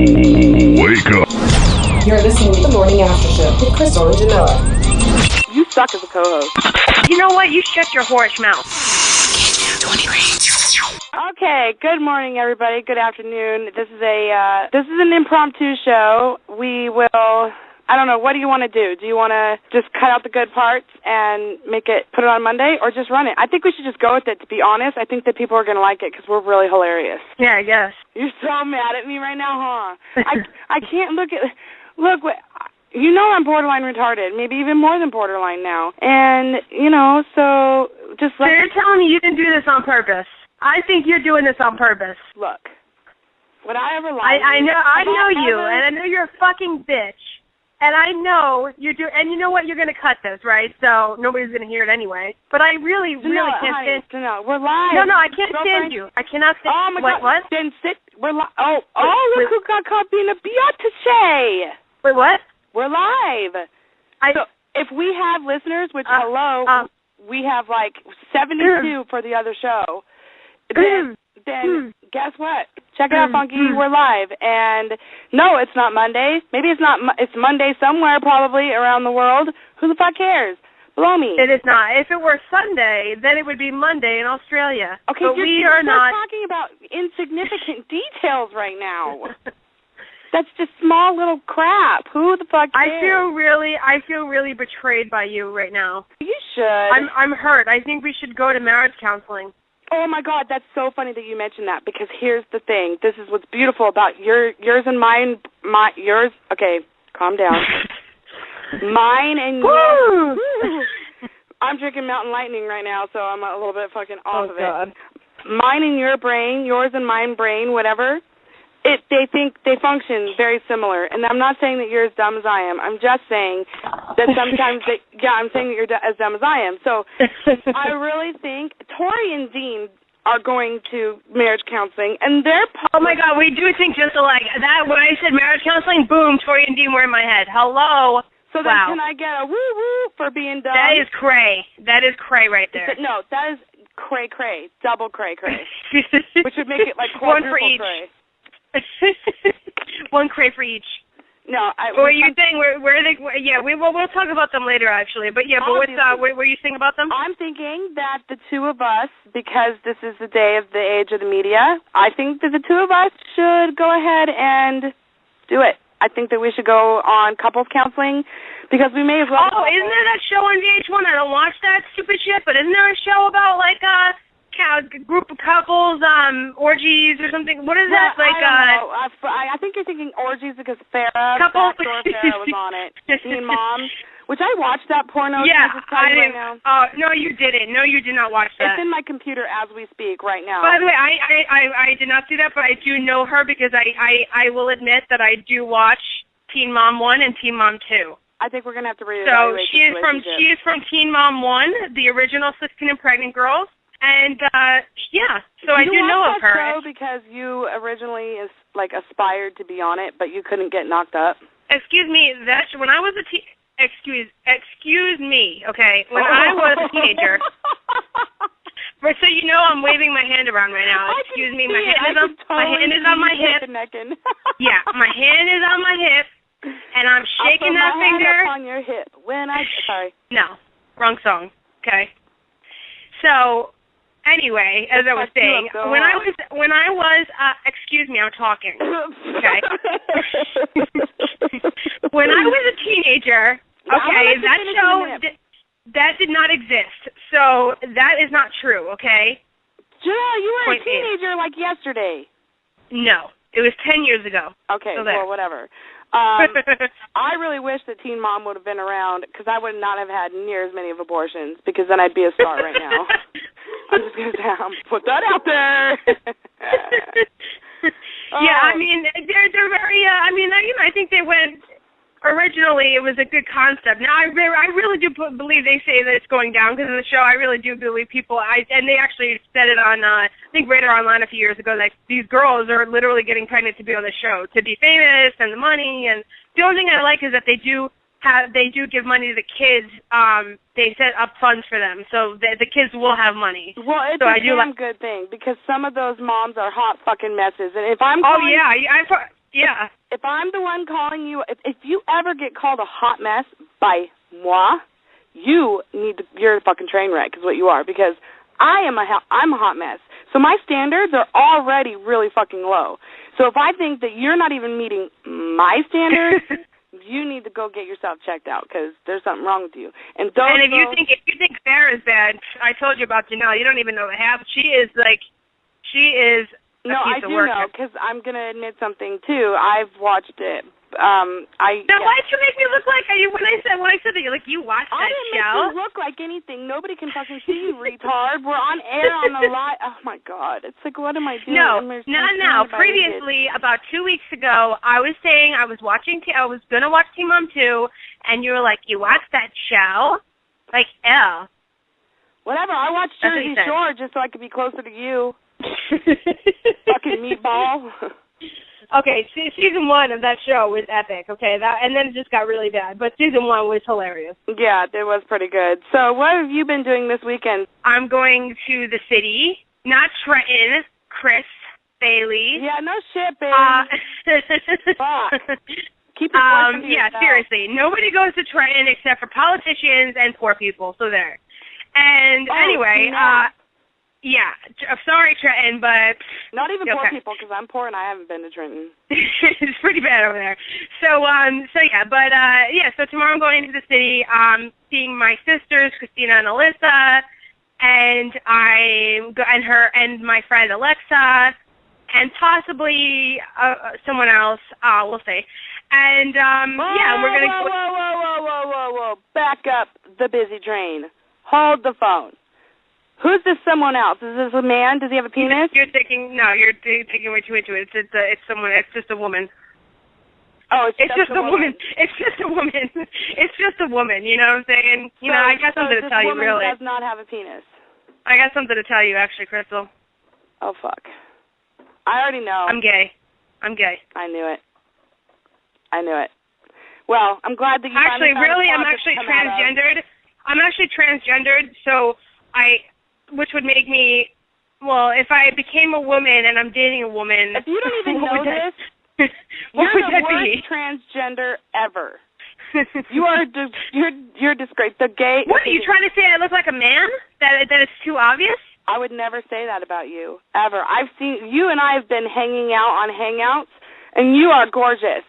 Wake up. You're listening to The Morning After Show with Crystal and Janelle. You suck as a co-host. You know what? You shut your whorish mouth. Okay, good morning, everybody. Good afternoon. This is an impromptu show. We will... I don't know. What do you want to do? Do you want to just cut out the good parts and put it on Monday, or just run it? I think we should just go with it, to be honest. I think that people are going to like it because we're really hilarious. Yeah, I guess. You're so mad at me right now, huh? I can't look. You know I'm borderline retarded, maybe even more than borderline now. And, so just So you're telling me you didn't do this on purpose? I think you're doing this on purpose. Look, would I ever lie? I know you, and I know you're a fucking bitch. And I know you do, and you know what? You're going to cut this, right? So nobody's going to hear it anyway. But I really can't stand. No, we're live. No, I can't stand you. I cannot stand. Oh my God! What? Then sit. We're live. Look who got caught being a biatch. Wait, what? We're live. So if we have listeners, which we have like 72 for the other show. Then guess what? Check it out, Funky. We're live. And no, it's not Monday. Maybe it's not. It's Monday somewhere, probably around the world. Who the fuck cares? Blow me. It is not. If it were Sunday, then it would be Monday in Australia. Okay, but we are not talking about insignificant details right now. That's just small little crap. Who the fuck cares? I feel really betrayed by you right now. You should. I'm hurt. I think we should go to marriage counseling. Oh, my God, that's so funny that you mentioned that, because here's the thing. This is what's beautiful about yours and mine. Yours, okay, calm down. Mine and yours. I'm drinking Mountain Lightning right now, so I'm a little bit fucking off of it. Mine and your brain, yours and mine brain, whatever, they function very similar. And I'm not saying that you're as dumb as I am. I'm just saying that sometimes I'm saying that you're as dumb as I am. So I really think Tori and Dean are going to marriage counseling, and they're oh my God, we do think just alike. That when I said marriage counseling, boom, Tori and Dean were in my head. Hello. So then can I get a woo-woo for being dumb? That is cray. That is cray right there. No, that is cray-cray, double cray-cray, which would make it like quadruple cray. One cray for each. No, were you saying where are they? Yeah, we'll talk about them later, actually. But yeah, what were you saying about them? I'm thinking that the two of us, because this is the day of the age of the media, I think that the two of us should go ahead and do it. I think that we should go on couples counseling, because we may as well. Oh, isn't there that show on VH1? I don't watch that stupid shit, but isn't there a show about like a group of couples, orgies or something? What is that? Like, I don't know. I think you're thinking orgies because Farrah was on it. Teen Mom, which I watched that porno. Yeah, I didn't. No, you didn't. No, you did not watch that. It's in my computer as we speak right now. By the way, I did not see that, but I do know her because I will admit that I do watch Teen Mom 1 and Teen Mom 2. I think we're gonna have to reevaluate. So she is from Teen Mom 1, the original 16 and Pregnant Girls. And, so I do know of her. You watched that show because you originally aspired to be on it, but you couldn't get knocked up? Excuse me, when I was excuse me, okay, when I was a teenager, so you know I'm waving my hand around right now. Excuse me, my hand is on my hip. Yeah, my hand is on my hip, and I'm shaking that finger. Hand up on your hip. Sorry. No, wrong song, okay. So... Anyway, as I was saying, when I was, excuse me, I'm talking, okay? When I was a teenager, okay, that show, that did not exist, so that is not true, okay? Jill, you were a teenager like yesterday. No, it was 10 years ago. Okay, well, whatever. I really wish that Teen Mom would have been around, because I would not have had near as many of abortions, because then I'd be a star right now. I'm just going to put that out there. Yeah, I mean, they're very, I think they went, originally it was a good concept. Now, I really do believe they say that it's going down because of the show. I really do believe people, and they actually said it on, I think Radar Online a few years ago, like, these girls are literally getting pregnant to be on the show, to be famous and the money, and the only thing I like is that they do give money to the kids. They set up funds for them, so the kids will have money. Well, it's a damn good thing, because some of those moms are hot fucking messes, and if I'm Yeah. If I'm the one calling you, if you ever get called a hot mess by moi, you're a fucking train wreck is what you are, because I'm a hot mess. So my standards are already really fucking low. So if I think that you're not even meeting my standards, you need to go get yourself checked out, because there's something wrong with you. And if you think Sarah is bad, I told you about Janelle. You don't even know the half. She is a No, piece I of do work. know, because I'm going to admit something, too. I've watched it. Why did you make me look like when I said that you watched that I didn't show? make you look like anything. Nobody can fucking see you, retard. We're on air on the live. Oh my God! It's like, what am I doing? No. Previously, about 2 weeks ago, I was saying I was gonna watch Teen Mom 2, and you were like, you watched that show? Like, ew. Whatever. I watched Jersey Shore just so I could be closer to you. Fucking meatball. Okay, season 1 of that show was epic, okay? And then it just got really bad, but season 1 was hilarious. Yeah, it was pretty good. So what have you been doing this weekend? I'm going to the city, not Trenton, Chris, Bailey. Yeah, no shit, baby. Fuck. Keep your voice to yourself. Seriously. Nobody goes to Trenton except for politicians and poor people, so there. And anyway, yeah, sorry, Trenton, but... Not even poor people, because I'm poor and I haven't been to Trenton. It's pretty bad over there. So tomorrow I'm going into the city, seeing my sisters, Christina and Alyssa, and my friend Alexa, and possibly someone else, we'll see. And, we're going to... Whoa. Back up the busy train. Hold the phone. Who's this someone else? Is this a man? Does he have a penis? You're taking way too into it. It's someone. It's just a woman. Oh, it's just a woman. It's just a woman. It's just a woman. You know what I'm saying? I got something to tell you. Really, this woman does not have a penis. I got something to tell you, actually, Crystal. Oh fuck! I already know. I'm gay. I knew it. Well, I'm glad that you I'm actually transgendered. I'm actually transgendered, so which would make me, well, if I became a woman and I'm dating a woman... If you don't even know this, you're the worst transgender ever. You are you're disgraced. The gay... What, are you trying to say I look like a man? That it's too obvious? I would never say that about you, ever. I've seen... You and I have been hanging out on Hangouts, and you are gorgeous.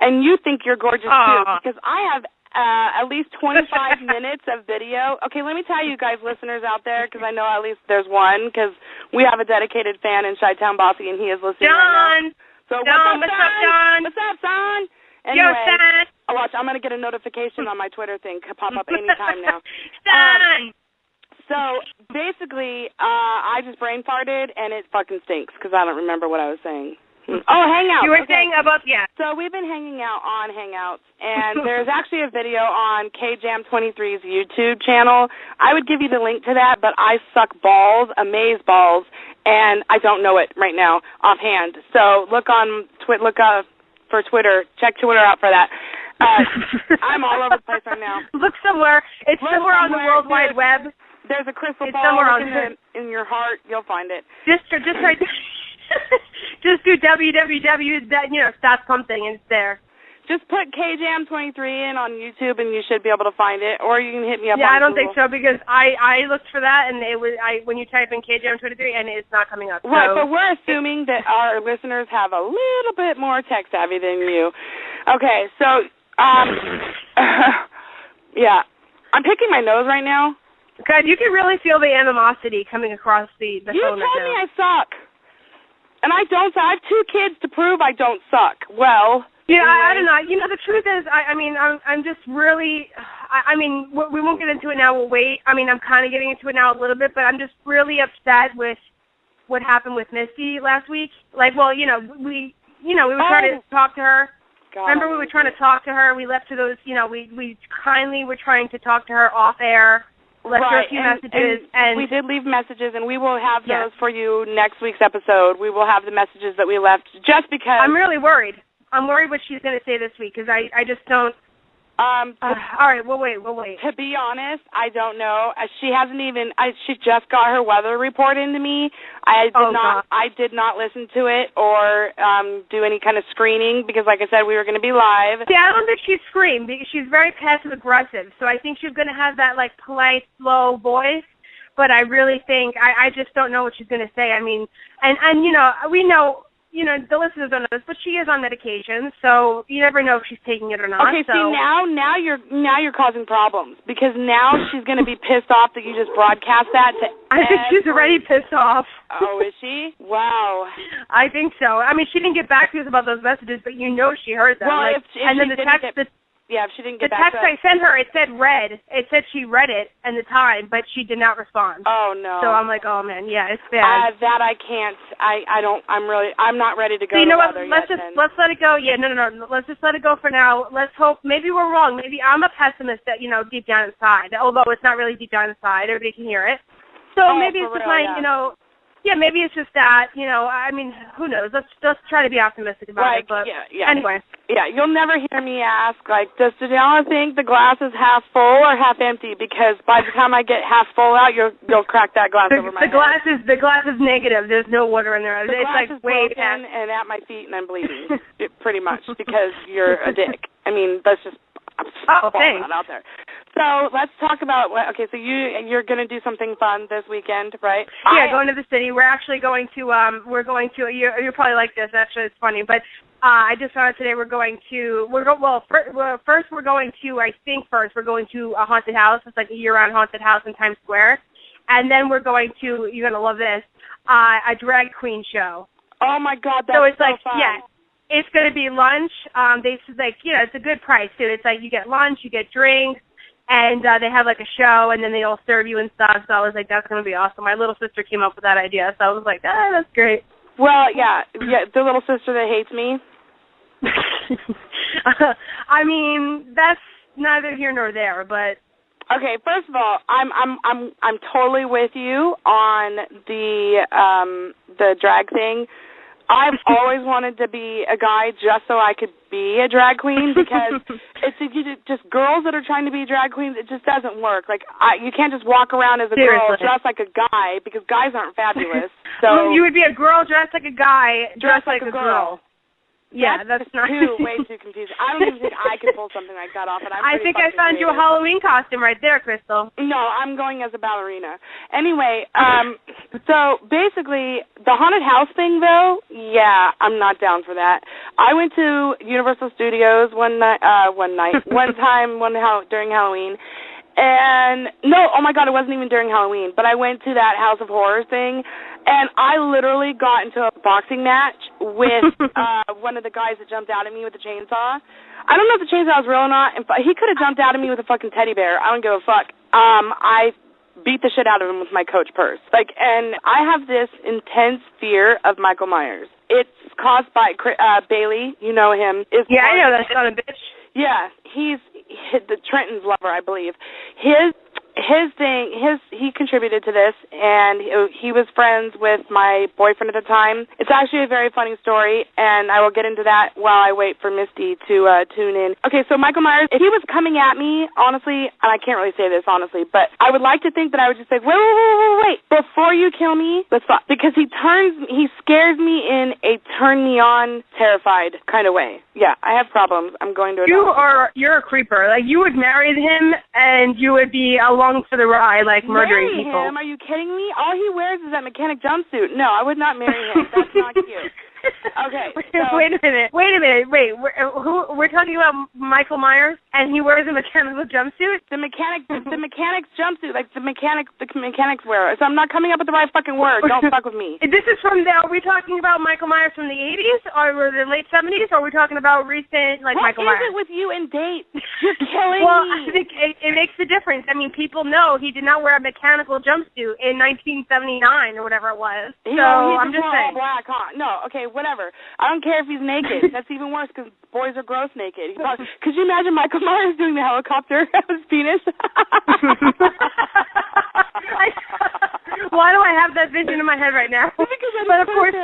And you think you're gorgeous, too, because I have... at least 25 minutes of video. Okay, let me tell you guys, listeners out there, because I know at least there's one, because we have a dedicated fan in Chi-Town Bossy, and he is listening right now. So what's up, John? What's up, son? Anyway, yo, son. Watch, I'm going to get a notification on my Twitter thing pop up anytime now. Son! So basically, I just brain farted, and it fucking stinks, because I don't remember what I was saying. Oh, Hangouts. You were saying about, So we've been hanging out on Hangouts, and there's actually a video on KJam23's YouTube channel. I would give you the link to that, but I suck balls, amaze balls, and I don't know it right now offhand. So look for Twitter. Check Twitter out for that. I'm all over the place right now. Look somewhere. It's somewhere on the World Wide Web. There's a crystal ball in your heart. You'll find it. Just right. Just do www. Stop something, and it's there. Just put KJam23 in on YouTube, and you should be able to find it. Or you can hit me up. Yeah, on I don't Google. think so, because I looked for that, and when you type in KJam23, and it's not coming up. Right, but we're assuming that our listeners have a little bit more tech savvy than you. Okay, so yeah, I'm picking my nose right now. God, you can really feel the animosity coming across the phone right now. You told me I suck. And I don't. I have 2 kids to prove I don't suck. Well, yeah, anyway. I don't know. The truth is, I'm just really. We won't get into it now. We'll wait. I'm kind of getting into it now a little bit, but I'm just really upset with what happened with Misty last week. We were trying to talk to her. God. Remember, we were trying to talk to her. We left to those. We kindly were trying to talk to her off air. Left her a few messages, and we did leave messages, and we will have those for you next week's episode. We will have the messages that we left, just because. I'm really worried. I'm worried what she's going to say this week, because I just don't. All right, we'll wait. To be honest, I don't know. She hasn't even. She just got her weather report into me. I did not listen to it or do any kind of screening because, like I said, we were going to be live. See, I don't think she screamed because she's very passive aggressive. So I think she's going to have that like polite, slow voice. But I really think I just don't know what she's going to say. I mean, and you know, we know. You know, the listeners don't know this, but she is on medication, so you never know if she's taking it or not. Okay, see, now you're causing problems because now she's going to be pissed off that you just broadcast that to I think she's already pissed off. Oh, is she? Wow. I think so. I mean, she didn't get back to us about those messages, but you know she heard them. Well, like, if the text... if she didn't get back to us. The text I sent her, it said read. It said she read it in the time, but she did not respond. Oh, no. So I'm like, oh, man, yeah, it's bad. That I can't. I'm not ready to go. So you know what? Let's let it go. Yeah, no. Let's just let it go for now. Let's hope. Maybe we're wrong. Maybe I'm a pessimist that, you know, deep down inside, although it's not really deep down inside. Everybody can hear it. So maybe it's just like, you know, yeah, maybe it's just that, you know, I mean, who knows? Let's try to be optimistic about it. But anyway. Yeah, you'll never hear me ask, like, does Daniela think the glass is half full or half empty? Because by the time I get half full out, you'll crack that glass over my head. The glass is negative. There's no water in there. The glass is way broken and at my feet, and I'm bleeding, pretty much, because you're a dick. I mean, that's just thanks. Out there. So let's talk about okay. So you're going to do something fun this weekend, right? Yeah, going to the city. We're actually going to You'll probably like this. Actually, it's funny, but I just found out today we're going to first we're going to a haunted house. It's like a year-round haunted house in Times Square, and then we're going to, you're gonna love this, a drag queen show. Oh my God, that's so it's like fun. Yeah. It's going to be lunch. It's a good price, too. It's like you get lunch, you get drinks, and they have like a show, and then they all serve you and stuff. So I was like, that's going to be awesome. My little sister came up with that idea, so I was like, that's great. Well, yeah, the little sister that hates me. I mean, that's neither here nor there, but. Okay, first of all, I'm totally with you on the drag thing. I've always wanted to be a guy just so I could be a drag queen because it's just girls that are trying to be drag queens. It just doesn't work. Like you can't just walk around as a girl dressed like a guy because guys aren't fabulous. So you would be a girl dressed like a guy dressed like a girl. Yeah, that's not way too confusing. I don't even think I could pull something like that off. And I think I found you a Halloween costume right there, Crystal. No, I'm going as a ballerina. Anyway, so basically the haunted house thing, though, yeah, I'm not down for that. I went to Universal Studios one time during Halloween. And no, oh my God, it wasn't even during Halloween, but I went to that House of Horrors thing, and I literally got into a boxing match with one of the guys that jumped out at me with a chainsaw. I don't know if the chainsaw was real or not. He could have jumped out at me with a fucking teddy bear. I don't give a fuck. I beat the shit out of him with my Coach purse. And I have this intense fear of Michael Myers. It's caused by Bailey. You know him. I know that son of a bitch. Yeah, he's the Trenton's lover, I believe. He contributed to this, and he was friends with my boyfriend at the time. It's actually a very funny story, and I will get into that while I wait for Misty to tune in. Okay, so Michael Myers, if he was coming at me, honestly, and I can't really say this honestly, but I would like to think that I would just say, wait, before you kill me, let's fuck. Because he scares me in a turn me on, terrified kind of way. Yeah, I have problems. I'm going to. You're a creeper. Like, you would marry him, and you would be along for the ride, like murdering people. Marry him? Are you kidding me? All he wears is that mechanic jumpsuit. No, I would not marry him. That's not cute. Okay. Wait a minute. We're talking about Michael Myers, and he wears a mechanical jumpsuit? The mechanic's jumpsuit, like the mechanics wear. So I'm not coming up with the right fucking word. Don't fuck with me. This is are we talking about Michael Myers from the 80s, or the late 70s, or are we talking about recent, Michael Myers? What is it with you and dates? You're killing me. Well, I think it makes a difference. I mean, people know he did not wear a mechanical jumpsuit in 1979 or whatever it was. I'm just saying. Black, huh? No, okay, whatever. I don't care if he's naked. That's even worse because boys are gross naked. Could you imagine Michael Myers doing the helicopter of his penis? Why do I have that vision in my head right now? But of course,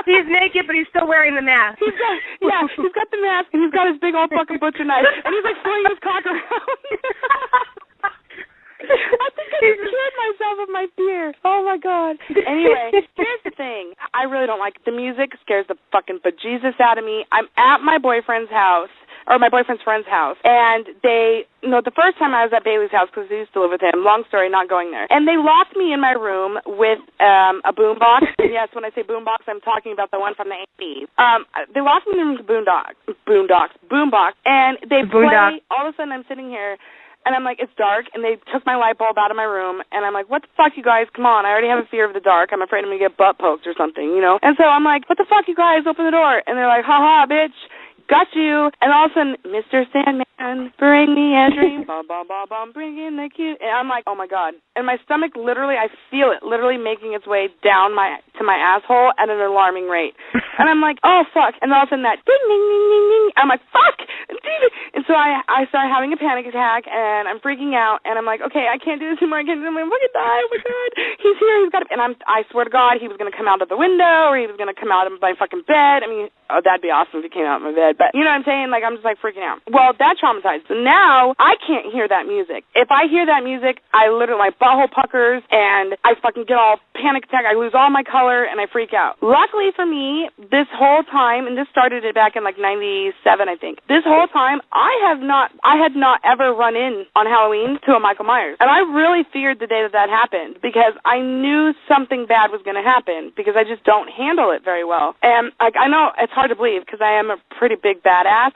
he's naked, but he's still wearing the mask. He's got the mask, and he's got his big old fucking butcher knife, and he's like swinging his cock around. I think I just cured myself of my fear. Oh my god. Anyway, here's the thing. I really don't like it. The music scares the fucking bejesus out of me. I'm at my boyfriend's house, or my boyfriend's friend's house, and they, the first time I was at Bailey's house, because I used to live with him, long story, not going there, and they locked me in my room with a boombox. Yes, when I say boombox, I'm talking about the one from the 80s. They locked me in the boombox, and they play, all of a sudden I'm sitting here, and I'm like, it's dark, and they took my light bulb out of my room, and I'm like, what the fuck, you guys? Come on, I already have a fear of the dark. I'm afraid I'm going to get butt poked or something, And so I'm like, what the fuck, you guys? Open the door. And they're like, ha-ha, bitch. Got you. And all of a sudden, Mr. Sandman, bring me a dream. Bum, bum, bum, bum, bring in the cute. And I'm like, oh, my God. And my stomach literally, I feel it literally making its way down to my asshole at an alarming rate. And I'm like, oh, fuck. And all of a sudden that ding, ding, ding, ding, ding. I'm like, fuck. And so I start having a panic attack, and I'm freaking out. And I'm like, okay, I can't do this anymore. I'm going to fucking die. Oh, my God. He's here. He's got to. And I swear to God, he was going to come out of the window, or he was going to come out of my fucking bed. I mean, oh, that'd be awesome if he came out of my bed. But you know what I'm saying? Like, I'm just, like, freaking out. Well, that traumatized. So now I can't hear that music. If I hear that music, I literally, my butthole puckers, and I fucking get all panic attack. I lose all my color, and I freak out. Luckily for me, this whole time, and this started it back in, like, 97, I think. This whole time, I had not ever run in on Halloween to a Michael Myers. And I really feared the day that happened, because I knew something bad was going to happen, because I just don't handle it very well. And, like, I know it's hard to believe, because I am a pretty big badass,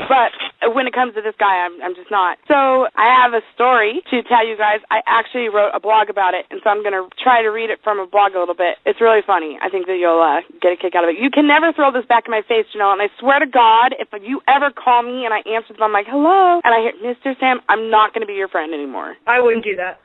but when it comes to this guy, I'm just not. So I have a story to tell you guys. I actually wrote a blog about it, and so I'm going to try to read it from a blog a little bit. It's really funny. I think that you'll get a kick out of it. You can never throw this back in my face, and I swear to God, if you ever call me and I answer them, I'm like, hello, and I hear, Mr. Sam, I'm not going to be your friend anymore. I wouldn't do that.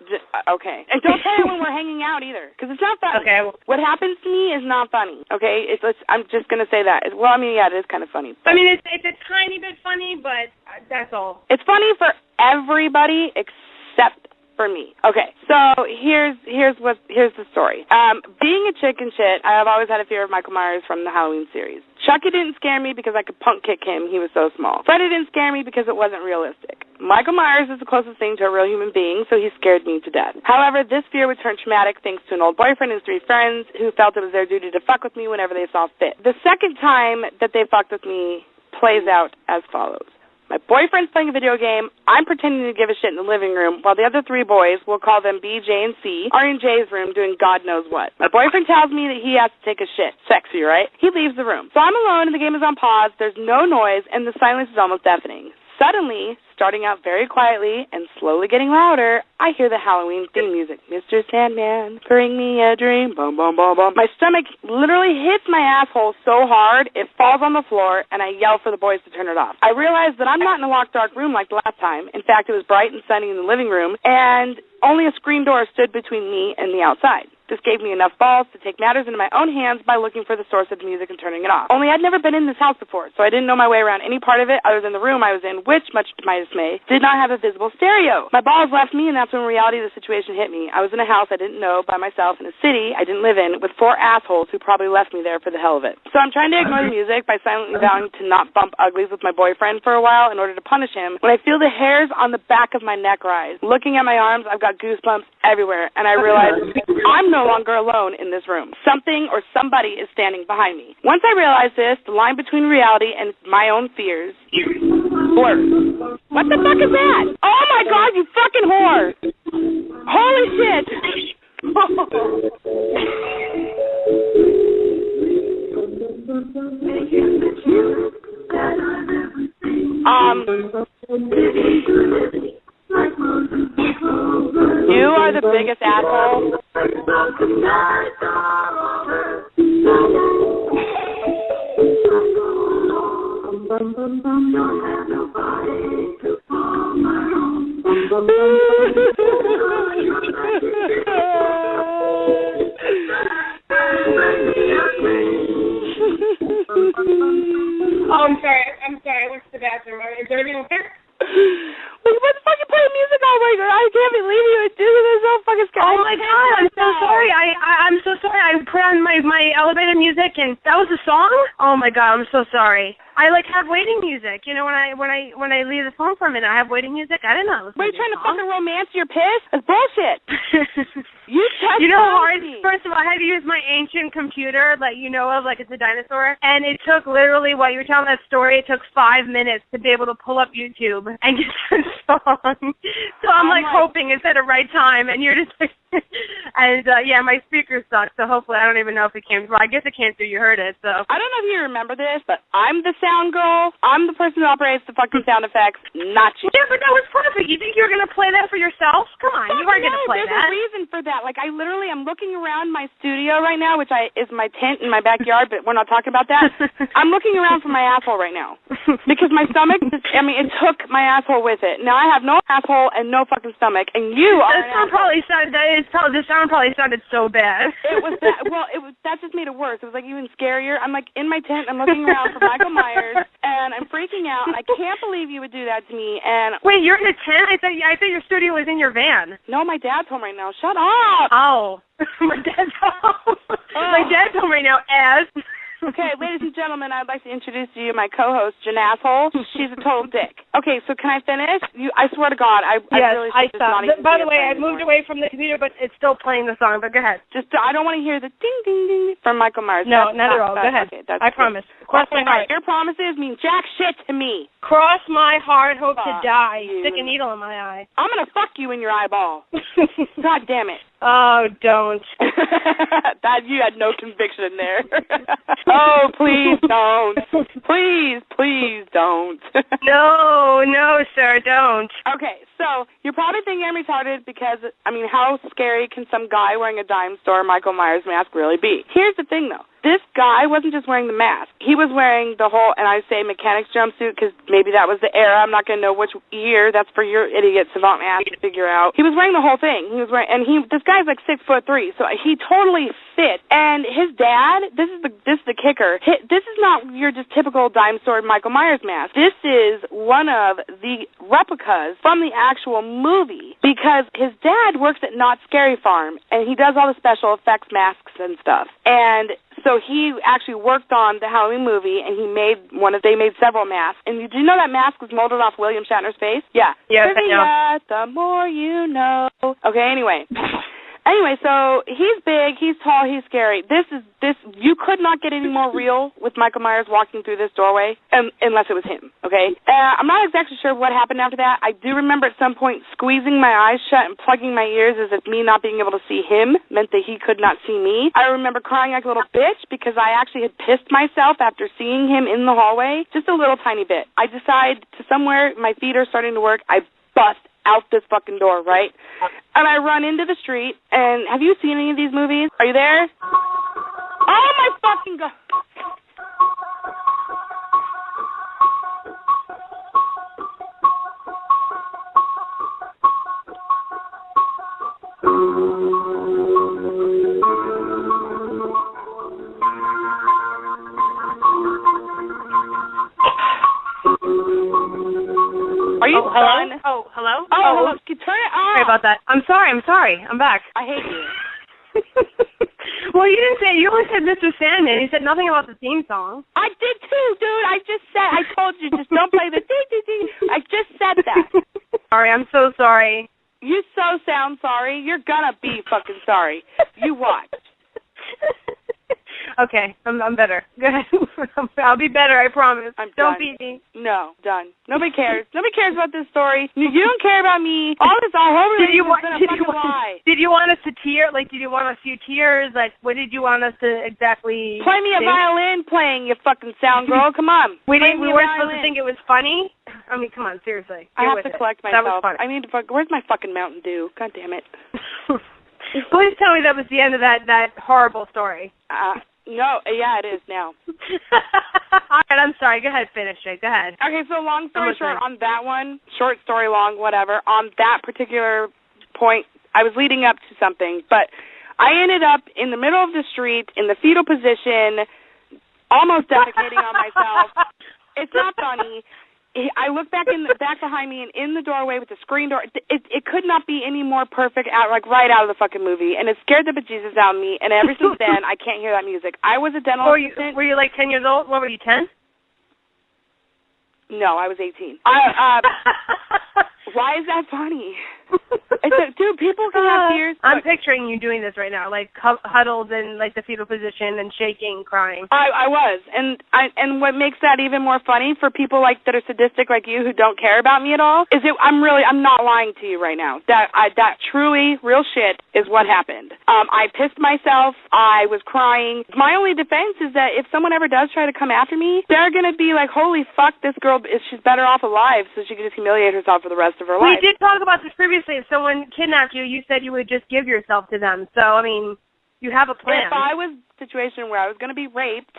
Okay. And don't say it when we're hanging out either, because it's not funny. Okay. What happens to me is not funny, okay? I'm just going to say that. Well, I mean, yeah, it is kind of funny. I mean, it's a tiny bit funny, but that's all. It's funny for everybody except for me. Okay, so here's the story. Being a chicken shit, I have always had a fear of Michael Myers from the Halloween series. Chucky didn't scare me because I could punk kick him. He was so small. Freddy didn't scare me because it wasn't realistic. Michael Myers is the closest thing to a real human being, so he scared me to death. However, this fear would turn traumatic thanks to an old boyfriend and 3 friends who felt it was their duty to fuck with me whenever they saw fit. The second time that they fucked with me plays out as follows. My boyfriend's playing a video game. I'm pretending to give a shit in the living room while the other 3 boys, we'll call them B, J, and C, are in J's room doing God knows what. My boyfriend tells me that he has to take a shit. Sexy, right? He leaves the room. So I'm alone and the game is on pause. There's no noise and the silence is almost deafening. Suddenly, starting out very quietly and slowly getting louder, I hear the Halloween theme music. Mr. Sandman, bring me a dream. Bum, bum, bum, bum. My stomach literally hits my asshole so hard, it falls on the floor, and I yell for the boys to turn it off. I realize that I'm not in a locked, dark room like the last time. In fact, it was bright and sunny in the living room, and only a screen door stood between me and the outside. This gave me enough balls to take matters into my own hands by looking for the source of the music and turning it off. Only I'd never been in this house before, so I didn't know my way around any part of it other than the room I was in, which, much to my dismay, did not have a visible stereo. My balls left me, and that's when reality of the situation hit me. I was in a house I didn't know by myself in a city I didn't live in with 4 assholes who probably left me there for the hell of it. So I'm trying to ignore the music by silently vowing to not bump uglies with my boyfriend for a while in order to punish him when I feel the hairs on the back of my neck rise. Looking at my arms, I've got goosebumps everywhere, and I realize I'm no longer alone in this room. Something or somebody is standing behind me. Once I realize this, the line between reality and my own fears blurs. What the fuck is that? Oh my God, you fucking whore! Holy shit! You are the biggest asshole. Oh, I'm sorry. I went to the bathroom. Is everything okay? What the fuck you playing music on? Like, I can't believe you. This is so fucking scary. Oh my God, I'm so sorry. I God, I'm so sorry. I have waiting music. You know, when I leave the phone for a minute, I have waiting music. I didn't know. Were you trying to fucking romance your piss? That's bullshit. You know how hard? First of all, I had to use my ancient computer that you know of, like it's a dinosaur, and it took literally while you were telling that story, it took 5 minutes to be able to pull up YouTube and get the song. So I'm like hoping it's at the right time, and you're just like, and yeah, my speaker sucks. So hopefully, I don't even know if it came through. I guess it came through. You heard it. So I don't know if you remember this, but I'm the sound girl. I'm the person who operates the fucking sound effects, not you. Yeah, but that was perfect. You think you were gonna play that for yourself? Come on, you weren't gonna play that. There's a reason for that. Like I'm looking around my studio right now, which is my tent in my backyard, but we're not talking about that. I'm looking around for my asshole right now because my stomach. It took my asshole with it. Now I have no asshole and no fucking stomach, and you are. The sound probably sounded so bad. It was that. Well, that just made it worse. It was like even scarier. I'm like in my tent. I'm looking around for Michael Myers, and I'm freaking out. And I can't believe you would do that to me. And wait, you're in a tent? I thought your studio was in your van. No, my dad's home right now. Shut up. Oh, my dad's home. My dad's home right now. Okay, ladies and gentlemen, I'd like to introduce to you my co-host, Jen Asshole. She's a total dick. Okay, so can I finish? I swear to God, I really should just not even By the way, I moved away from the computer, but it's still playing the song, but go ahead. I don't want to hear the ding, ding, ding from Michael Myers. No, not at all. Go ahead. Okay, I promise. Cross my heart. Your promises mean jack shit to me. Cross my heart, hope to die. Stick a needle in my eye. I'm going to fuck you in your eyeball. God damn it. Oh, don't. That you had no conviction there. Oh, please don't. Please don't. No, sir, don't. Okay, so you're probably thinking I'm retarded because, how scary can some guy wearing a dime store Michael Myers mask really be? Here's the thing, though. This guy wasn't just wearing the mask. He was wearing the whole, and I say mechanic's jumpsuit because maybe that was the era. I'm not going to know which year. That's for your idiot savant ass to figure out. He was wearing the whole thing. This guy's like 6'3", so he totally fit. And his dad, this is the kicker. This is not your just typical dime store Michael Myers mask. This is one of the replicas from the actual movie because his dad works at Not Scary Farm, and he does all the special effects masks and stuff. And so he actually worked on the Halloween movie, and they made several masks. And did you know that mask was molded off William Shatner's face? Yeah. Yes, I know. The more you know. Okay, anyway, so he's big, he's tall, he's scary. You could not get any more real with Michael Myers walking through this doorway, unless it was him, okay? I'm not exactly sure what happened after that. I do remember at some point squeezing my eyes shut and plugging my ears as if me not being able to see him meant that he could not see me. I remember crying like a little bitch because I actually had pissed myself after seeing him in the hallway, just a little tiny bit. I decide to somewhere, my feet are starting to work, I bust out this fucking door, right? And I run into the street, and have you seen any of these movies? Are you there? Oh my fucking God. Are you done? Oh, hello? Oh, turn it on. Sorry about that. I'm sorry. I'm back. I hate you. Well, you only said Mr. Sandman. You said nothing about the theme song. I did too, dude. I told you, just don't play the dee-dee-dee. I just said that. Sorry, I'm so sorry. You so sound sorry. You're gonna be fucking sorry. You watch. Okay, I'm better. Go ahead. I'll be better, I promise. Don't beat me. No, done. Nobody cares. Nobody cares about this story. You don't care about me. All this whole relationship has been a fucking lie. Did you want us to tear? Did you want a few tears? What did you want us to exactly play me a violin playing, you fucking sound girl. Come on. We weren't supposed to think it was funny? Come on, seriously. I have to collect myself. That was funny. I need to where's my fucking Mountain Dew? God damn it. Please tell me that was the end of that horrible story. No, yeah, it is now. All right, I'm sorry. Go ahead, finish it. Go ahead. Okay, so long story short, on that one, short story long, whatever, on that particular point, I was leading up to something, but I ended up in the middle of the street, in the fetal position, almost defecating on myself. It's not funny. I look back behind me, and in the doorway with the screen door, it could not be any more perfect, right out of the fucking movie, and it scared the bejesus out of me, and ever since then, I can't hear that music. I was a dental assistant. Were you like 10 years old? What were you, 10? No, I was 18. Why is that funny? Dude, people can have fears. I'm picturing you doing this right now, like huddled in like the fetal position and shaking, crying. I was, and what makes that even more funny for people like that are sadistic like you who don't care about me at all is I'm not lying to you right now. That truly real shit is what happened. I pissed myself. I was crying. My only defense is that if someone ever does try to come after me, they're gonna be like, holy fuck, this girl, she's better off alive, so she can just humiliate herself for the rest of her life. We did talk about this previously. If someone kidnapped you, you said you would just give yourself to them. So, I mean, you have a plan. If I was in a situation where I was going to be raped,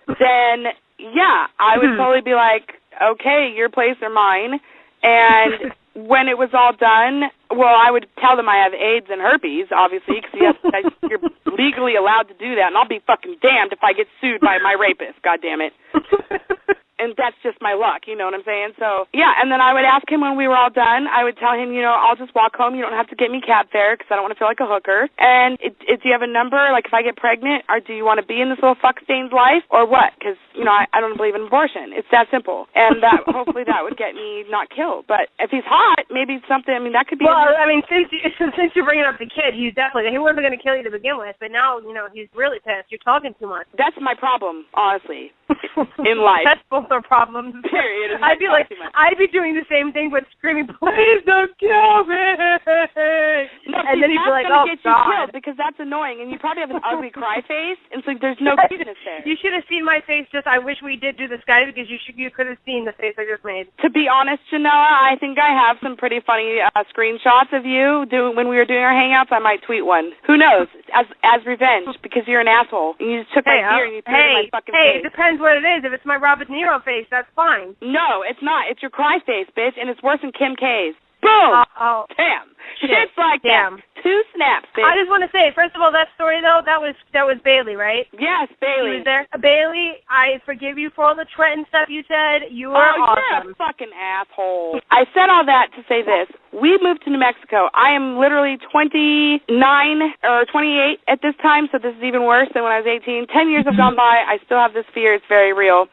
then, yeah, I would totally be like, okay, your place or mine. And when it was all done, well, I would tell them I have AIDS and herpes, obviously, because you're legally allowed to do that. And I'll be fucking damned if I get sued by my rapist, goddammit. And that's just my luck, you know what I'm saying? So, yeah, and then I would ask him when we were all done, I would tell him, I'll just walk home. You don't have to get me cab fare because I don't want to feel like a hooker. And do you have a number, like if I get pregnant, or do you want to be in this little fuckstain's life, or what? Because, I don't believe in abortion. It's that simple. And hopefully that would get me not killed. But if he's hot, maybe something, that could be... Well, since you're bringing up the kid, he wasn't going to kill you to begin with, but now, he's really pissed. You're talking too much. That's my problem, honestly, in life. That's both our problems. Period. I'd be doing the same thing, but screaming, please don't kill me. No, and then he'd be like, oh, get God. You killed because that's annoying, and you probably have an ugly cry face, and so there's no cuteness there. You should have seen my face. I wish we did do the Skype because you could have seen the face I just made. To be honest, Janella, I think I have some pretty funny screenshots of you when we were doing our hangouts. I might tweet one. Who knows? As revenge, because you're an asshole, and you just took my beer and you threw it in my fucking face. It depends what it is. If it's my Robert De Niro face, that's fine. No, it's not. It's your cry face, bitch, and it's worse than Kim K's. Boom! Damn. Shit's like Damn. that. 2 snaps, bitch. I just want to say, first of all, that story, though, that was Bailey, right? Yes, Bailey. She was there. Bailey, I forgive you for all the Trenton stuff you said. You are awesome. You're a fucking asshole. I said all that to say this. We moved to New Mexico. I am literally 29 or 28 at this time, so this is even worse than when I was 18. 10 years have gone by. I still have this fear. It's very real.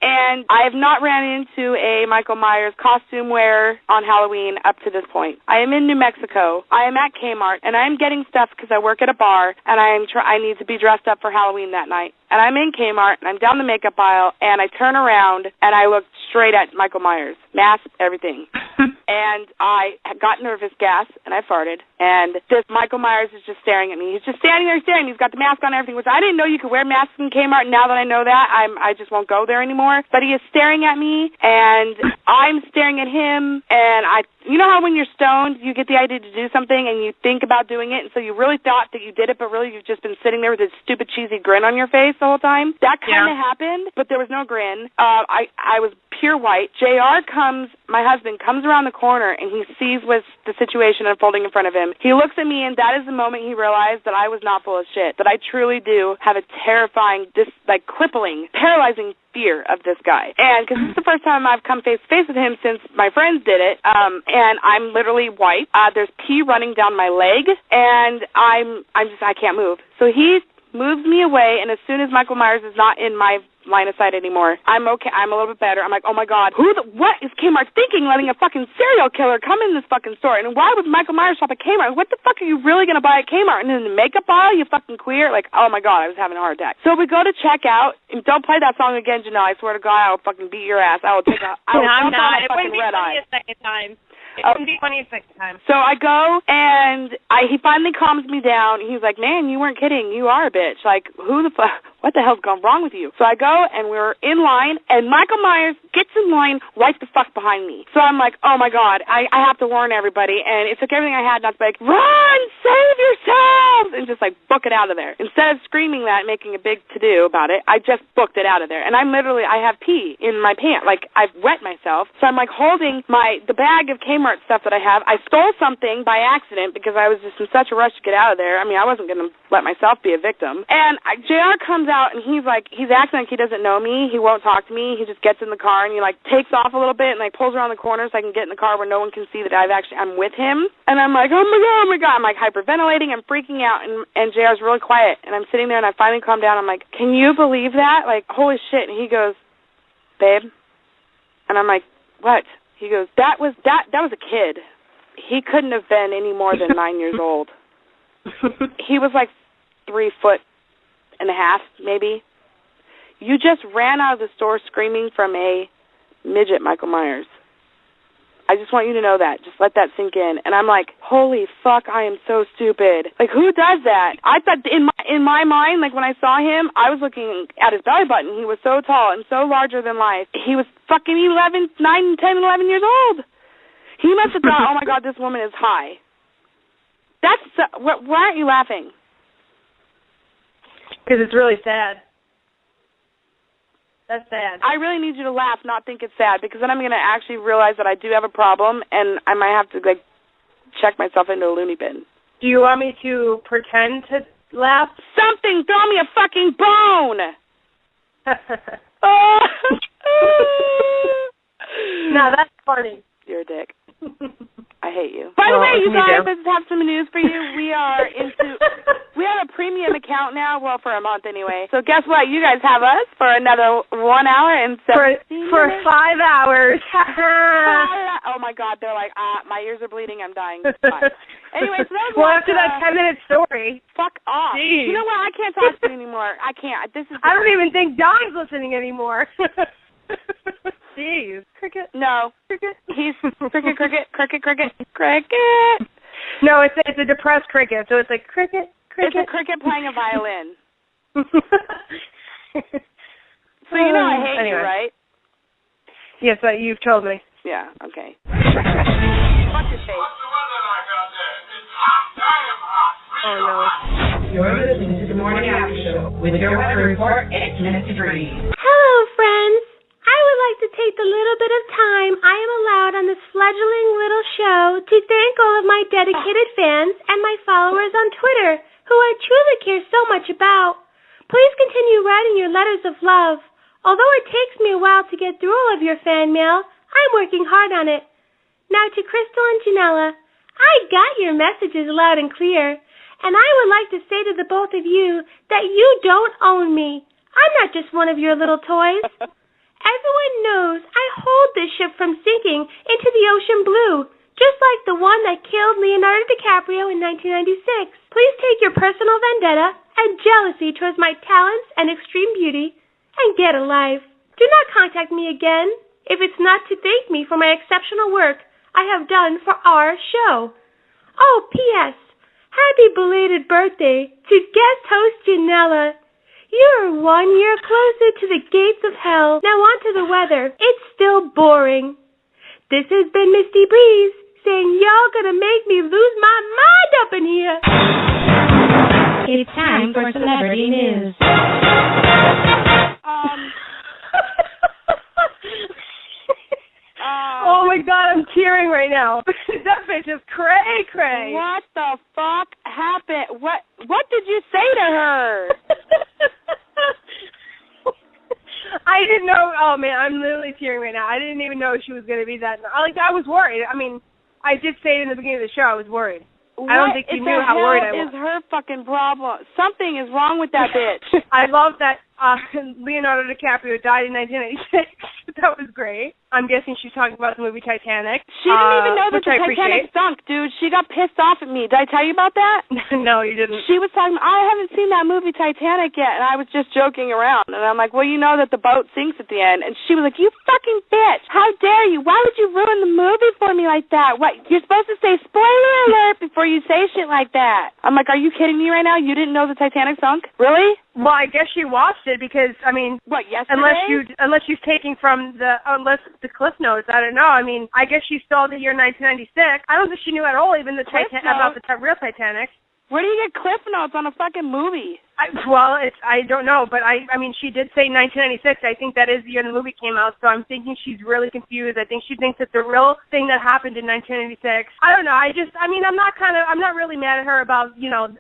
And I have not ran into a Michael Myers costume wearer on Halloween up to this point. I am in New Mexico. I am at Kmart, and I am getting stuff because I work at a bar, and I need to be dressed up for Halloween that night. And I'm in Kmart, and I'm down the makeup aisle, and I turn around, and I look straight at Michael Myers. Mask, everything. And I got nervous gas, and I farted. And this Michael Myers is just staring at me. He's just standing there staring. He's got the mask on and everything, which I didn't know you could wear masks in Kmart. Now that I know that, I just won't go there anymore. But he is staring at me, and I'm staring at him, and you know how when you're stoned, you get the idea to do something, and you think about doing it, and so you really thought that you did it, but really you've just been sitting there with this stupid, cheesy grin on your face the whole time? That kind of happened, but there was no grin. I was pure white. JR my husband comes around the corner, and he sees what's the situation unfolding in front of him. He looks at me, and that is the moment he realized that I was not full of shit, that I truly do have a terrifying, crippling, paralyzing fear of this guy. And because this is the first time I've come face to face with him since my friends did it, and I'm literally white. There's pee running down my leg, and I can't move. So he moves me away, and as soon as Michael Myers is not in my line of sight anymore, I'm okay. I'm a little bit better. I'm like, oh my God, what is Kmart thinking, letting a fucking serial killer come in this fucking store? And why would Michael Myers shop at Kmart? What the fuck are you really going to buy at Kmart? And in the makeup aisle, you fucking queer? Like, oh my God, I was having a heart attack. So we go to check out, and don't play that song again, Janelle. I swear to God, I will fucking beat your ass. I will take a, I will jump on a fucking red eye. It wouldn't be funny a second time. It wouldn't be funny a second time. So I go, and he finally calms me down. He's like, man, you weren't kidding. You are a bitch. Like, who the fuck? What the hell's gone wrong with you? So I go, and we're in line, and Michael Myers gets in line right the fuck behind me. So I'm like, oh my God, I have to warn everybody. And it took everything I had not to be like, run, save yourselves, and just book it out of there. Instead of screaming that, making a big to-do about it, I just booked it out of there. And I have pee in my pants. Like, I've wet myself. So I'm holding the bag of Kmart stuff that I have. I stole something by accident because I was just in such a rush to get out of there. I mean, I wasn't going to let myself be a victim. And JR comes out, and he's acting like he doesn't know me. He won't talk to me. He just gets in the car, and he, takes off a little bit and, pulls around the corner so I can get in the car where no one can see that I'm with him. And I'm like, oh, my God. I'm, hyperventilating. I'm freaking out, and JR's really quiet. And I'm sitting there, and I finally calm down. I'm like, can you believe that? Holy shit. And he goes, babe. And I'm like, what? He goes, that was a kid. He couldn't have been any more than 9 years old. He was 3.5 foot, maybe. You just ran out of the store screaming from a midget Michael Myers. I just want you to know that. Just let that sink in. And I'm like, holy fuck, I am so stupid. Who does that? I thought in my mind, when I saw him, I was looking at his belly button. He was so tall and so larger than life. He was fucking 11, 9, 10, 11 years old. He must have thought, oh my God, this woman is high. Why aren't you laughing? Because it's really sad. That's sad. I really need you to laugh, not think it's sad, because then I'm going to actually realize that I do have a problem, and I might have to, check myself into a loony bin. Do you want me to pretend to laugh? Something! Throw me a fucking bone! No, that's funny. You're a dick. I hate you. By the way, you guys, I just have some news for you. We have a premium account now, well, for a month anyway. So guess what? You guys have us for another 1 hour and 17 for 5 hours. Oh my God, they're like, my ears are bleeding, I'm dying. Anyway, so that was well, after that 10-minute story. Fuck off. Jeez. You know what? I can't talk to you anymore. I can't. I don't even think Don's listening anymore. Jeez. Cricket. No. Cricket. He's cricket. No, it's a depressed cricket, so it's like cricket. It's a cricket playing a violin. So you know I hate you, right? Yes, you've told me. Yeah, okay. Fuck your face. Oh, no. You're listening to the Morning After Show with your weather report. It's Nancy Green. Hello, friends. I would like to take the little bit of time I am allowed on this fledgling little show to thank all of my dedicated fans and my followers on Twitter, who I truly care so much about. Please continue writing your letters of love. Although it takes me a while to get through all of your fan mail, I'm working hard on it. Now to Crystal and Janella, I got your messages loud and clear, and I would like to say to the both of you that you don't own me. I'm not just one of your little toys. Everyone knows I hold this ship from sinking into the ocean blue, just like the one that killed Leonardo DiCaprio in 1996. Please take your personal vendetta and jealousy towards my talents and extreme beauty and get a life. Do not contact me again if it's not to thank me for my exceptional work I have done for our show. Oh, P.S. Happy belated birthday to guest host Janella. You're 1 year closer to the gates of hell. Now on to the weather. It's still boring. This has been Misty Breeze saying y'all gonna make me lose my mind up in here. It's time for celebrity news. Oh my God, I'm tearing right now. That bitch is cray. What the fuck happened? What did you say to her? I didn't know. Oh man, I'm literally tearing right now. I didn't even know she was gonna be that. I was worried. I mean, I did say it in the beginning of the show. I was worried. I don't think you knew how worried I was. What is her fucking problem? Something is wrong with that bitch. I love that Leonardo DiCaprio died in 1996. That was great. I'm guessing she's talking about the movie Titanic. She didn't even know that the Titanic sunk, dude. She got pissed off at me. Did I tell you about that? No, you didn't. She was talking, I haven't seen that movie Titanic yet, and I was just joking around. And I'm like, well, you know that the boat sinks at the end. And she was like, you fucking bitch. How dare you? Why would you ruin the movie for me like that? What? You're supposed to say spoiler alert before you say shit like that. I'm like, are you kidding me right now? You didn't know the Titanic sunk? Really? Well, I guess she watched it because, I mean, what, yesterday? Unless she's taking from the Cliff Notes, I don't know. I mean, I guess she saw the year 1996. I don't think she knew at all even about the real Titanic. Where do you get Cliff Notes on a fucking movie? I don't know, but I mean, she did say 1996. I think that is the year the movie came out, so I'm thinking she's really confused. I think she thinks it's the real thing that happened in 1996. I don't know. I'm not really mad at her about,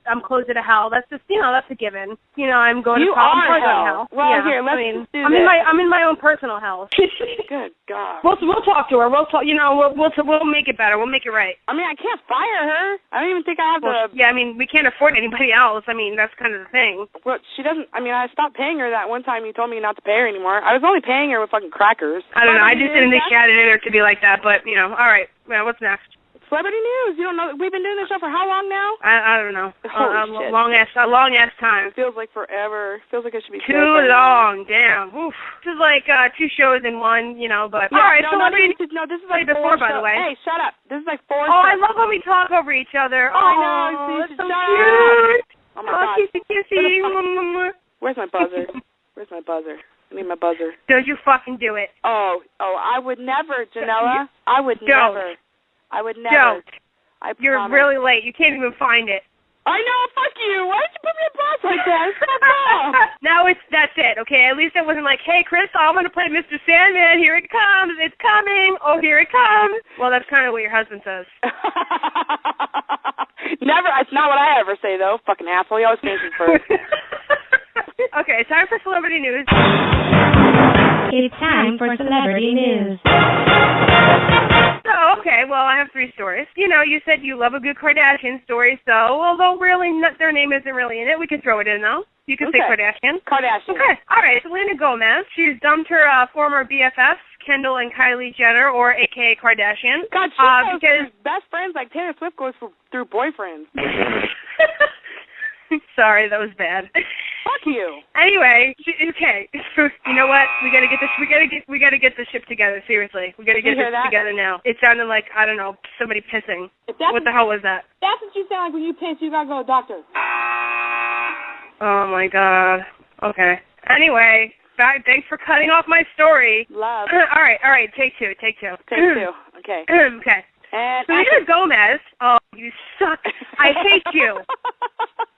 I'm closer to hell. That's just, that's a given. I'm going to hell. Well, yeah, here, let's do I'm this. I'm in my own personal hell. Good God. We'll talk to her. We'll talk. We'll make it better. We'll make it right. I mean, I can't fire her. I don't even think I have to. Yeah, I mean, we can't afford anybody else. I mean, that's kind of the thing. Well, she doesn't. I mean, I stopped paying her that one time you told me not to pay her anymore. I was only paying her with fucking crackers. I don't know. I just didn't think she had it in her to be like that. But all right. Well, what's next? Celebrity news. You don't know? We've been doing this show for how long now? I don't know. Holy shit. A long ass time. Feels like forever. Feels like it should be too long. Damn. Oof. This is like 2 shows in one. But yeah, all right. This is like before, by the way. Hey, shut up. This is like 4 shows. Oh, I love when we talk over each other. Oh, I know. That's so cute. Oh my God. Kissy. Where's my buzzer? I need my buzzer. Don't you fucking do it. Oh, I would never, Janella. I would never. Don't. You're promise. really late. You can't even find it. I know. Fuck you. Why did you put me in box like that? It's not bad. Now that's it. Okay. At least it wasn't like, hey, Crystal, I'm gonna play Mr. Sandman. Here it comes. It's coming. Oh, here it comes. Well, that's kind of what your husband says. Never. It's not what I ever say though. Fucking asshole. You always finishes first. Okay. Time for celebrity news. It's time for celebrity news. Oh, okay. Well, I have 3 stories. You said you love a good Kardashian story, so although really their name isn't really in it, we can throw it in, though. You can say Kardashian. Okay. All right. Selena Gomez. She's dumped her former BFFs, Kendall and Kylie Jenner, or a.k.a. Kardashian. God, she goes through best friends like Taylor Swift goes through boyfriends. Sorry, that was bad. Fuck you. Anyway, okay. You know what? We gotta get this. We gotta get this ship together. Seriously, we gotta get this together now. It sounded like I don't know somebody pissing. What the hell was that? That's what you sound like when you piss. You gotta go to the doctor. Oh my God. Okay. Anyway, thanks for cutting off my story. Love. All right. Take two. Take 2. Okay. Okay. And Selena Gomez. Oh, you suck. I hate you.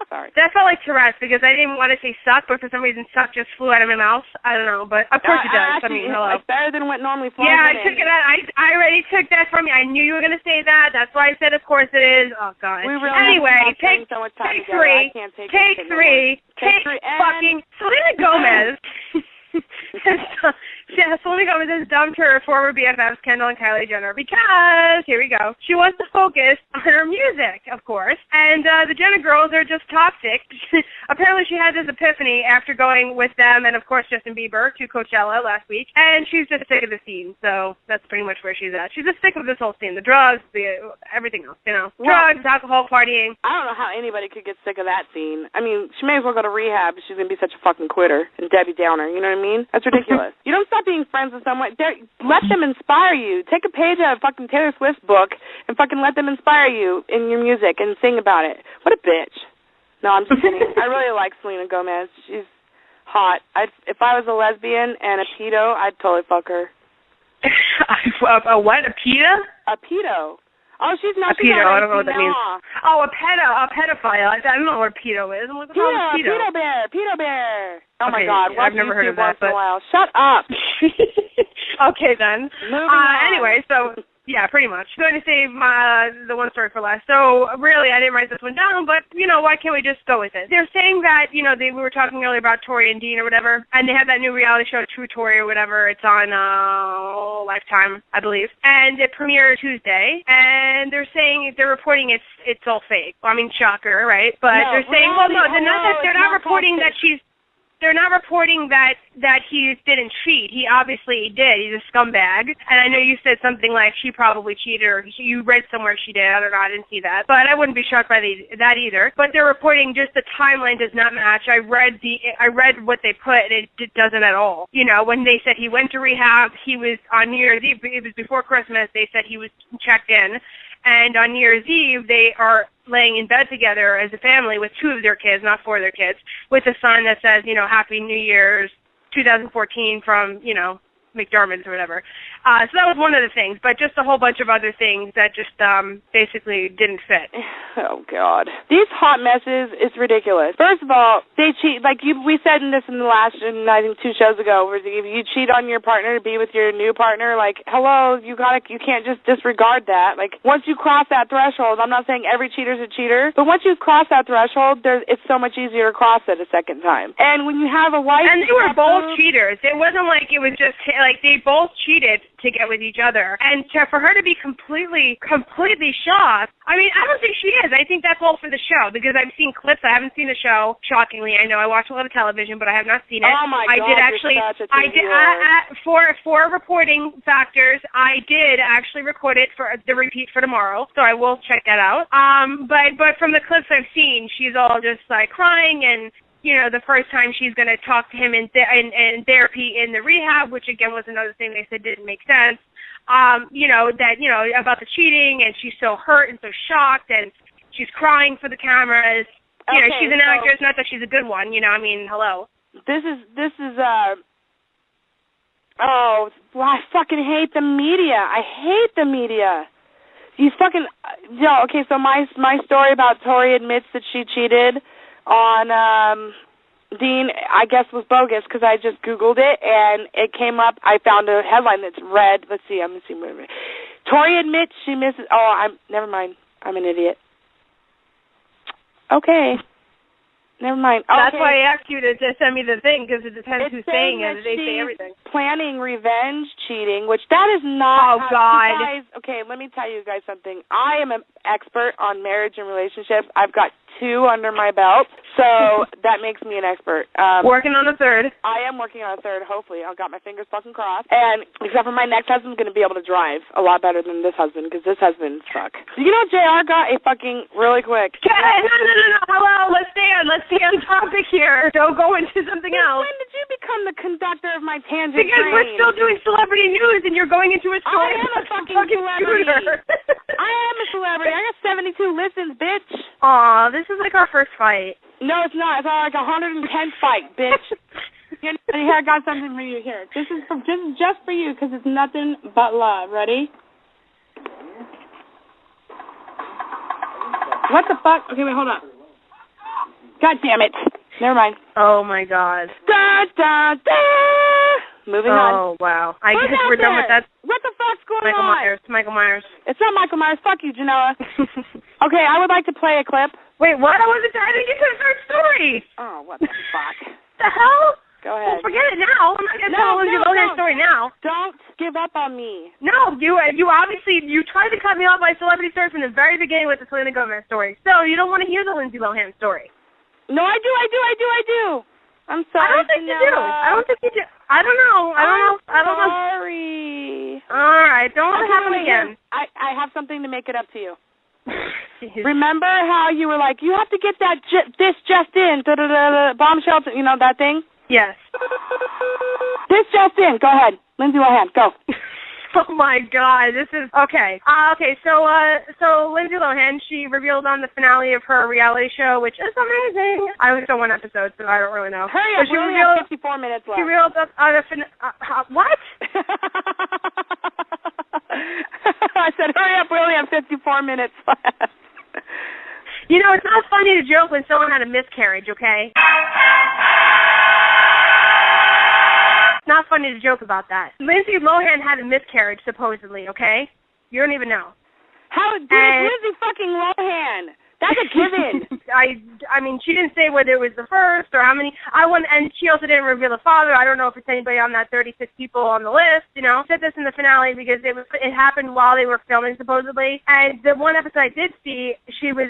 Sorry. That felt like Tourette's because I didn't want to say suck, but for some reason suck just flew out of my mouth. I don't know, but of course it does. Actually, hello. It's better than what normally flies. Yeah, I took it out. I already took that from you. I knew you were going to say that. That's why I said of course it is. Oh, God. Anyway, take so much time take 3. Take 3. Take fucking Selena Gomez. Selena Gomez has dumped her former BFFs, Kendall and Kylie Jenner, because, here we go, she wants to focus on her music, of course, and the Jenner girls are just toxic. Apparently she had this epiphany after going with them and, of course, Justin Bieber to Coachella last week, and she's just sick of the scene, so that's pretty much where she's at. She's just sick of this whole scene, the drugs, everything else, drugs, alcohol, partying. I don't know how anybody could get sick of that scene. I mean, she may as well go to rehab if she's going to be such a fucking quitter and Debbie Downer, you know what I mean? That's ridiculous. You don't stop being friends with someone. Let them inspire you. Take a page out of fucking Taylor Swift's book and fucking let them inspire you in your music and sing about it. What a bitch. No, I'm just kidding. I really like Selena Gomez. She's hot. If I was a lesbian and a pedo, I'd totally fuck her. A what? A pedo? A pedo. Oh, she's not a pedo. I don't know what that means. Oh, a pedophile. I don't know what pedo is. I'm like, pedo bear. Oh, okay, my God. I've never heard of that. But... in a while. Shut up. Okay, then. Anyway, so... Yeah, pretty much. I'm going to save the one story for last. So, really, I didn't write this one down, but, why can't we just go with it? They're saying that, we were talking earlier about Tori and Dean or whatever, and they have that new reality show, True Tori or whatever. It's on Lifetime, I believe. And it premiered Tuesday, and they're saying, they're reporting it's all fake. Well, I mean, shocker, right? But they're saying, they're not reporting that she's... They're not reporting that he didn't cheat. He obviously did. He's a scumbag. And I know you said something like she probably cheated, or you read somewhere she did. I don't know. I didn't see that. But I wouldn't be shocked by that either. But they're reporting just the timeline does not match. I read what they put, and it doesn't at all. When they said he went to rehab, he was on New Year's Eve. It was before Christmas. They said he was checked in. And on New Year's Eve, they are laying in bed together as a family with 2 of their kids, not 4 of their kids, with a sign that says, Happy New Year's 2014 from, McDermott's or whatever. So that was one of the things, but just a whole bunch of other things that just basically didn't fit. Oh, God. These hot messes is ridiculous. First of all, they cheat. Like, we said in this in the last, I think, 2 shows ago, where if you cheat on your partner to be with your new partner, like, hello, you can't just disregard that. Like, once you cross that threshold, I'm not saying every cheater's a cheater, but once you cross that threshold, it's so much easier to cross it a second time. And when you have a wife... And they were both cheaters. It wasn't like it was just, like, they both cheated to get with each other. And for her to be completely shocked, I mean, I don't think she is. I think that's all for the show, because I've seen clips. I haven't seen the show, shockingly. I know I watch a lot of television, but I have not seen it. Oh, my God, for reporting factors, I did actually record it for the repeat for tomorrow, so I will check that out. But from the clips I've seen, she's all just, like, crying, and the first time she's going to talk to him in therapy in the rehab, which again was another thing they said didn't make sense. About the cheating, and she's so hurt and so shocked, and she's crying for the cameras. She's an actress, not that she's a good one. I mean, hello. This is. Oh, I fucking hate the media. I hate the media. You fucking. Okay. So my story about Tori admits that she cheated on Dean, I guess, was bogus, because I just Googled it and it came up. I found a headline that's red. Let's see. I'm gonna see. Tori admits she misses. Oh, never mind. I'm an idiot. Okay. Never mind. That's why I asked you to send me the thing, because it depends who's saying it. They say everything. Planning revenge cheating, which that is not. Oh, God. Guys, okay, let me tell you guys something. I am an expert on marriage and relationships. I've got 2 under my belt, so that makes me an expert. Working on a 3rd. I am working on a 3rd, hopefully. I've got my fingers fucking crossed. And except for my next husband's going to be able to drive a lot better than this husband, because this husband sucks. JR got a fucking really quick. No. Hello, let's stay on topic here. Don't go into something else. When did you become the conductor of my tangent Because train? we're still doing celebrity news, and you're going into a story. I am a fucking celebrity. I am a celebrity. I got 72 listens, bitch. Aw, this is like our first fight. No, it's not. It's like 110 fight, bitch. Here, I got something for you. Here. This is just for you, because it's nothing but love. Ready? What the fuck? Okay, wait, hold on. God damn it. Never mind. Oh, my God. Da, da, da. Moving on. Oh, wow. I guess we're done with that. What the fuck's going on? Michael Myers. It's not Michael Myers. Fuck you, Janela. Okay, I would like to play a clip. Wait, what? I didn't get to the 3rd story. Oh, what the fuck? The hell? Go ahead. Well, forget it now. I'm not going to tell Lindsay Lohan's story now. Don't give up on me. No, you obviously, you tried to cut me off by celebrity stories from the very beginning with the Selena Gomez story. So you don't want to hear the Lindsay Lohan story. No, I do. I'm sorry. I don't think you do. I don't know. I'm sorry. All right, don't let it happen again. I have something to make it up to you. Remember how you were like, you have to get this just in, bombshell, that thing? Yes. This just in. Go ahead. Lindsay Lohan, go. Oh my God, this is okay. So Lindsay Lohan, she revealed on the finale of her reality show, which is amazing. I only saw 1 episode, so I don't really know. Hurry up, we only have 54 minutes left. She revealed what? I said, hurry up, we only have 54 minutes left. It's not funny to joke when someone had a miscarriage, okay? It's not funny to joke about that. Lindsay Lohan had a miscarriage, supposedly, okay? You don't even know. How? Dude, Lindsay fucking Lohan. That's a given. I mean, she didn't say whether it was the first or how many. And she also didn't reveal the father. I don't know if it's anybody on that 36 people on the list. I said this in the finale because it happened while they were filming, supposedly. And the one episode I did see,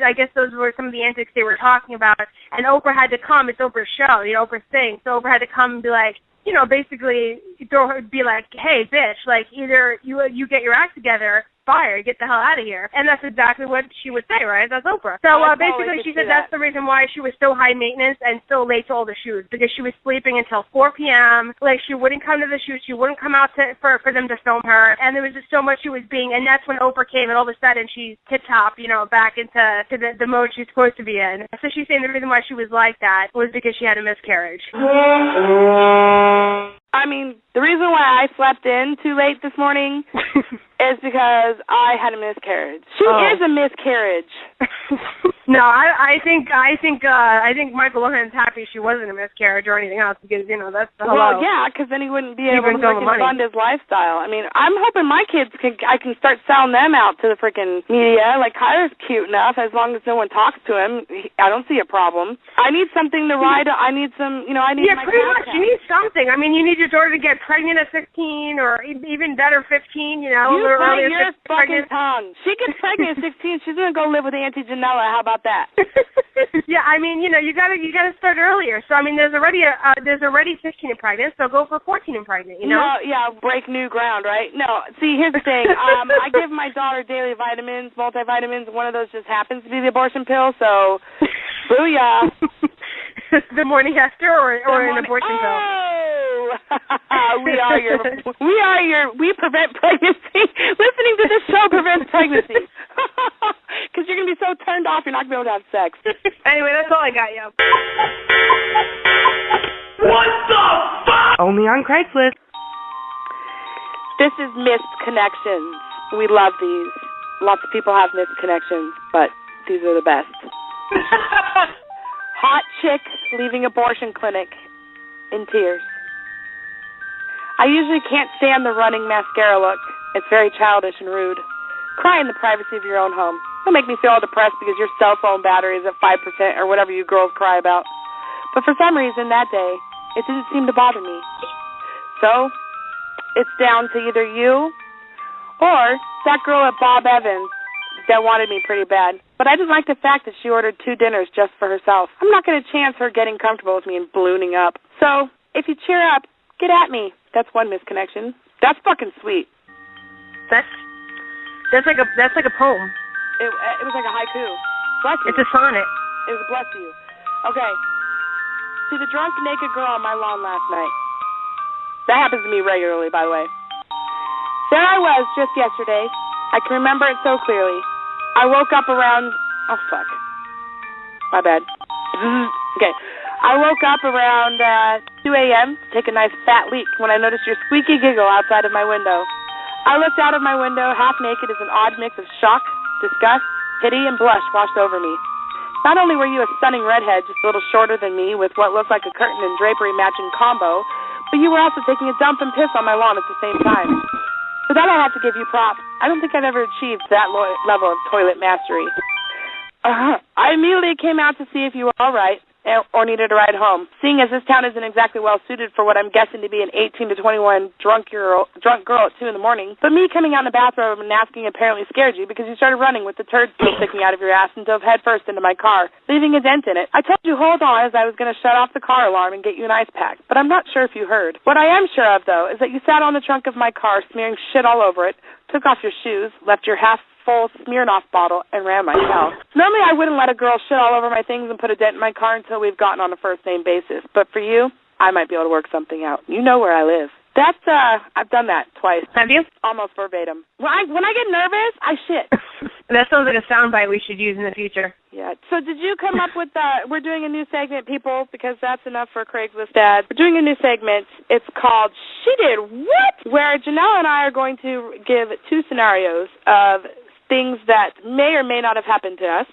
I guess those were some of the antics they were talking about. And Oprah had to come. It's Oprah's show, Oprah's thing. So Oprah had to come and be like, basically be like, hey, bitch, like either you get your act together, fire, get the hell out of here. And that's exactly what she would say, right? That's Oprah. So basically she said that's the reason why she was so high maintenance and so late to all the shoots, because she was sleeping until 4 p.m. Like, she wouldn't come to the shoots. She wouldn't come out for them to film her. And there was just so much she was being, and that's when Oprah came, and all of a sudden she's tip-top, back into the mode she's supposed to be in. So she's saying the reason why she was like that was because she had a miscarriage. I mean, the reason why I slept in too late this morning is because I had a miscarriage. She is a miscarriage. No, I think Michael Lohan's happy she wasn't a miscarriage or anything else because that's the Well, yeah, because then he wouldn't be able to freaking fund his lifestyle. I mean, I'm hoping my kids I can start selling them out to the freaking media. Like Kyler's cute enough as long as no one talks to him. I don't see a problem. I need something to ride. I need some. I need. Yeah, my pretty much. You need something. I mean, you need your daughter to get pregnant at 15 or even better, 15. You bite your fucking tongue. She gets pregnant at 16. She's gonna go live with Auntie Janella. How about that? Yeah, I mean, you gotta start earlier. So I mean, there's already 15 and pregnant. So go for 14 and pregnant. No, yeah, break new ground, right? No, see, here's the thing. I give my daughter daily vitamins, multivitamins. One of those just happens to be the abortion pill. So, booyah. The morning after, or an abortion pill. We prevent pregnancy. Listening to this show prevents pregnancy. Because you're going to be so turned off, you're not going to be able to have sex. Anyway, that's all I got, yo. What the fuck? Only on Craigslist. This is Missed Connections. We love these. Lots of people have missed connections, but these are the best. Hot chick leaving abortion clinic in tears. I usually can't stand the running mascara look. It's very childish and rude. Cry in the privacy of your own home. Don't make me feel all depressed because your cell phone battery is at 5% or whatever you girls cry about. But for some reason that day, it didn't seem to bother me. So, it's down to either you or that girl at Bob Evans that wanted me pretty bad. But I didn't like the fact that she ordered 2 dinners just for herself. I'm not going to chance her getting comfortable with me and ballooning up. So, if you cheer up, get at me. That's one misconnection. That's fucking sweet. That's like a poem. It was like a haiku. Bless you. It's a sonnet. It was a bless you. Okay. See the drunk naked girl on my lawn last night. That happens to me regularly, by the way. There I was just yesterday. I can remember it so clearly. I woke up around... Oh, fuck. My bad. Okay. I woke up around 2 a.m. to take a nice fat leak when I noticed your squeaky giggle outside of my window. I looked out of my window, half naked as an odd mix of shock, disgust, pity, and blush washed over me. Not only were you a stunning redhead, just a little shorter than me, with what looked like a curtain and drapery matching combo, but you were also taking a dump and piss on my lawn at the same time. For that I have to give you props. I don't think I've ever achieved that level of toilet mastery. I immediately came out to see if you were all right or needed a ride home, seeing as this town isn't exactly well suited for what I'm guessing to be an 18 to 21 drunk girl at 2 in the morning. But me coming out in the bathrobe and asking apparently scared you because you started running with the turd still sticking out of your ass and dove headfirst into my car, leaving a dent in it. I told you hold on as I was going to shut off the car alarm and get you an ice pack, but I'm not sure if you heard. What I am sure of, though, is that you sat on the trunk of my car smearing shit all over it, took off your shoes, left your half-full Smirnoff bottle, and ran myself. Normally I wouldn't let a girl shit all over my things and put a dent in my car until we've gotten on a first-name basis. But for you, I might be able to work something out. You know where I live. That's, I've done that twice. Have you? Almost verbatim. When I get nervous, I shit. That sounds like a soundbite we should use in the future. Yeah. So did you come up with we're doing a new segment, people, because that's enough for Craigslist ad. We're doing a new segment. It's called She Did What? Where Janelle and I are going to give 2 scenarios of things that may or may not have happened to us.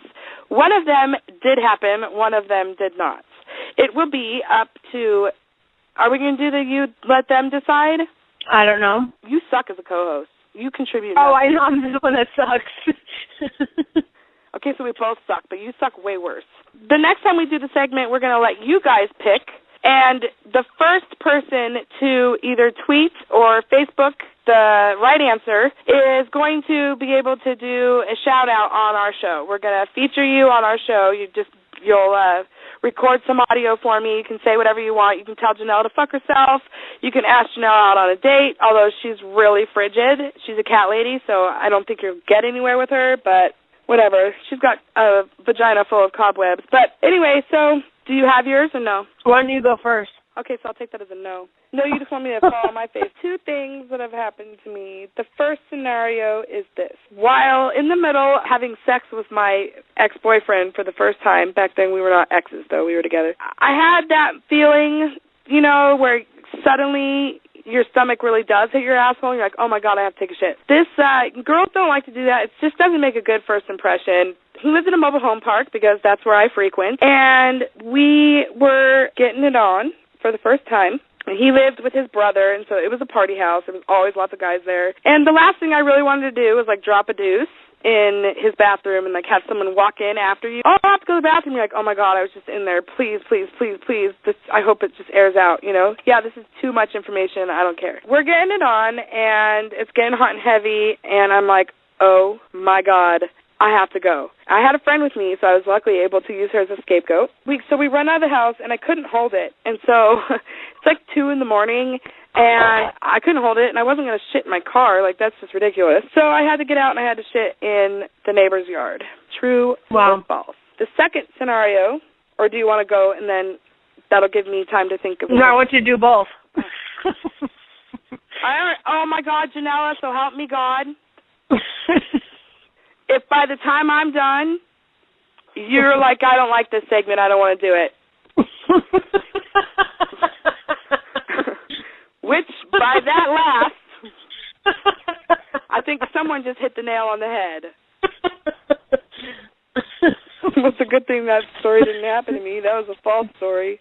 One of them did happen. One of them did not. It will be up to... Are we going to do the you let them decide? I don't know. You suck as a co-host. You contribute. Oh, I know. I'm the one that sucks. Okay, so we both suck, but you suck way worse. The next time we do the segment, we're going to let you guys pick, and the first person to either tweet or Facebook the right answer is going to be able to do a shout-out on our show. We're going to feature you on our show. You'll record some audio for me. You can say whatever you want. You can tell Janelle to fuck herself. You can ask Janelle out on a date, although she's really frigid. She's a cat lady, so I don't think you'll get anywhere with her, but whatever. She's got a vagina full of cobwebs. But anyway, so do you have yours or no? Why don't you go first? Okay, so I'll take that as a no. No, you just want me to fall on my face. 2 things that have happened to me. The first scenario is this. While in the middle having sex with my ex-boyfriend for the first time, back then we were not exes, though, we were together, I had that feeling, where suddenly your stomach really does hit your asshole, and you're like, oh my God, I have to take a shit. This, girls don't like to do that. It just doesn't make a good first impression. He lives in a mobile home park because that's where I frequent, and we were getting it on for the first time. He lived with his brother, and so it was a party house. There was always lots of guys there. And the last thing I really wanted to do was, like, drop a deuce in his bathroom and, like, have someone walk in after you. Oh, I have to go to the bathroom. You're like, oh, my God, I was just in there. Please, please, please, please. I hope it just airs out, you know? Yeah, this is too much information. I don't care. We're getting it on, and it's getting hot and heavy, and I'm like, oh, my God. I have to go. I had a friend with me, so I was luckily able to use her as a scapegoat. So we run out of the house, and I couldn't hold it. And so it's like 2 in the morning, and I couldn't hold it, and I wasn't going to shit in my car. Like, that's just ridiculous. So I had to get out, and I had to shit in the neighbor's yard. True or false? The second scenario, or do you want to go, and then that'll give me time to think of it? No, I want you to do both. Oh, my God, Janella, so help me God. If by the time I'm done, you're like, I don't like this segment, I don't want to do it. Which, by that last, I think someone just hit the nail on the head. It's a good thing that story didn't happen to me. That was a false story.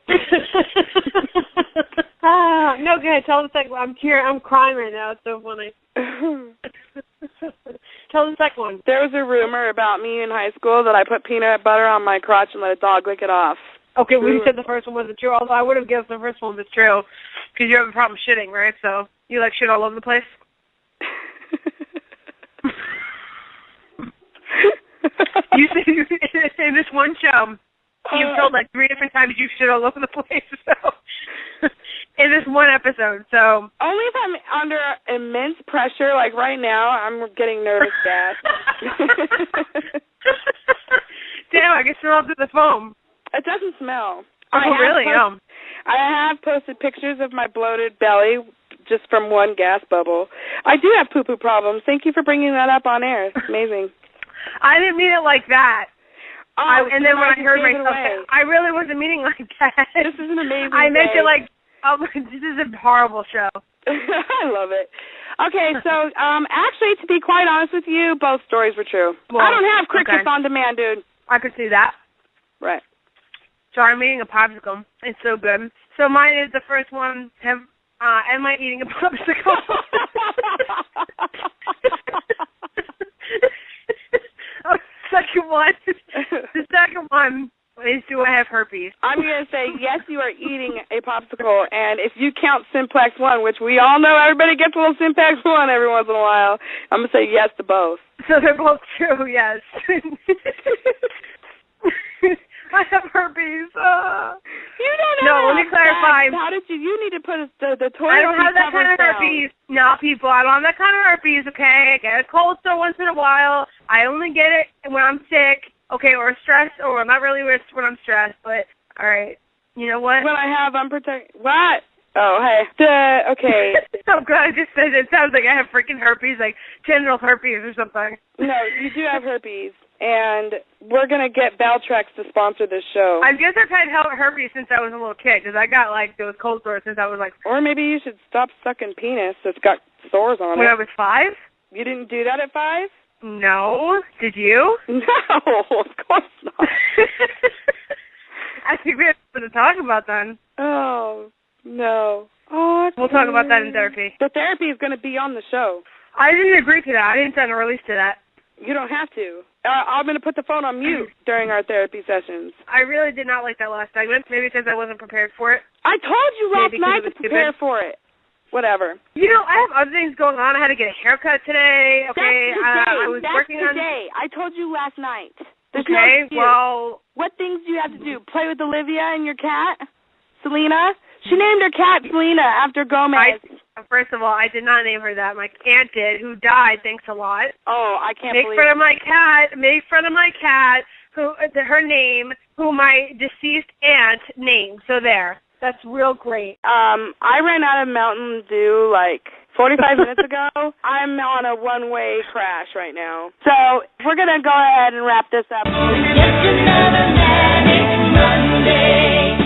No, go ahead. Tell the second one. I'm crying right now. It's so funny. Tell the second one. There was a rumor about me in high school that I put peanut butter on my crotch and let a dog lick it off. Okay, well, you said the first one wasn't true, although I would have guessed the first one was true, because you have a problem shitting, right? So you like shit all over the place? You said in this one show, you've told like 3 different times you shit all over the place, so in this one episode, so. Only if I'm under immense pressure, like right now, I'm getting nervous gas. Damn, I can smell through the foam. It doesn't smell. Oh, really? I have posted pictures of my bloated belly just from one gas bubble. I do have poo-poo problems. Thank you for bringing that up on air. It's amazing. I didn't mean it like that. And then when I heard myself, I really wasn't meaning like that. This is an amazing I meant day. it like, this is a horrible show. I love it. Okay, so actually, to be quite honest with you, both stories were true. Well, I don't have crickets on demand, dude. I could see that. Right. So I'm eating a popsicle. It's so good. So mine is the first one. Am I eating a popsicle? The second one is, do I have herpes? I'm going to say, yes, you are eating a popsicle, and if you count Simplex 1, which we all know everybody gets a little Simplex 1 every once in a while, I'm going to say yes to both. So they're both true, yes. I have herpes. You don't have. No, let me clarify. How did you need to put the toilet? I don't have that kind of herpes. No, people, I don't have that kind of herpes, okay? I get a cold sore once in a while. I only get it when I'm sick, okay, or stressed, or not really when I'm stressed, but, all right. You know what? When I have unprotected... What? Oh, hey. Okay. Oh, God, I just said it sounds like I have freaking herpes, like genital herpes or something. No, you do have herpes. And we're going to get Valtrex to sponsor this show. I guess I've had herpes since I was a little kid, because I got, like, those cold sores since I was, like... Or maybe you should stop sucking penis that's got sores on it. When I was 5? You didn't do that at 5? No. Did you? No, of course not. I think we have something to talk about then. Oh, no. Oh, we'll talk about that in therapy. The therapy is going to be on the show. I didn't agree to that. I didn't send a release to that. You don't have to. I'm going to put the phone on mute during our therapy sessions. I really did not like that last segment, maybe because I wasn't prepared for it. I told you last night to prepare for it. Whatever. You know, I have other things going on. I had to get a haircut today. Okay, I was working on... I told you last night. There's okay, no well... What things do you have to do? Play with Olivia and your cat? Selena? She named her cat Selena after Gomez. First of all, I did not name her that. My aunt did, who died. Thanks a lot. Oh, I can't believe it. Make fun of my cat, her name, who my deceased aunt named. So there. That's real great. I ran out of Mountain Dew like 45 minutes ago. I'm on a one-way crash right now. So we're going to go ahead and wrap this up. Just another manic Monday.